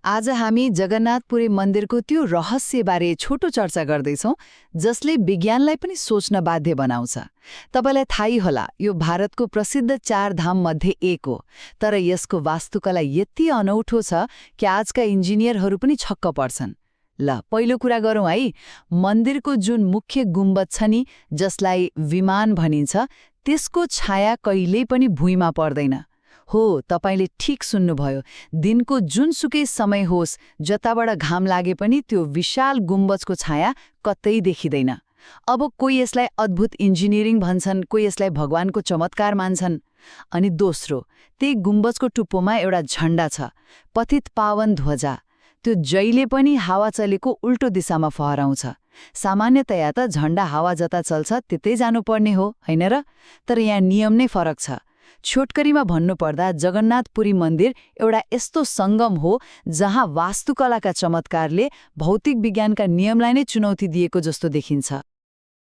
आज हामी जगन्नाथपुरी मन्दिरको त्यो रहस्यबारे छोटो चर्चा गर्दैछौँ जसले विज्ञानलाई पनि सोच्न बाध्य बनाउँछ। तपाईलाई थाहै होला यो भारतको प्रसिद्ध 4 धाम मध्ये एक हो, तर यसको वास्तुकला यति अनौठो छ कि आजका इन्जिनियरहरू पनि छक्क पर्छन्। ल पहिलो कुरा गरौँ है। मन्दिरको जुन मुख्य गुम्बद छ नि, जसलाई विमान भनिन्छ, त्यसको छाया कहिल्यै पनि भुइँमा पर्दैन। हो, तपाईले ठीक सुन्नुभयो। दिनको जुनसुकै समय होस्, जताबाट घाम लागे पनि त्यो विशाल गुम्बजको छाया कतै देखिँदैन। अब कोही यसलाई अद्भुत इन्जिनियरिङ भन्छन्, कोही यसलाई भगवानको चमत्कार मान्छन्। अनि दोस्रो, त्यही गुम्बजको टुप्पोमा एउटा झण्डा छ, पतित पावन ध्वजा। त्यो जहिले पनि हावा चलेको उल्टो दिशामा फहराउँछ। सामान्यतया त झण्डा हावा जता चल्छ त्यतै जानुपर्ने हो, होइन र? तर यहाँ नियम नै फरक छ। छोटकरीमा भन्नुपर्दा जगन्नाथपुरी मन्दिर एउटा यस्तो सङ्गम हो जहाँ वास्तुकलाका चमत्कारले भौतिक विज्ञानका नियमलाई नै चुनौती दिएको जस्तो देखिन्छ।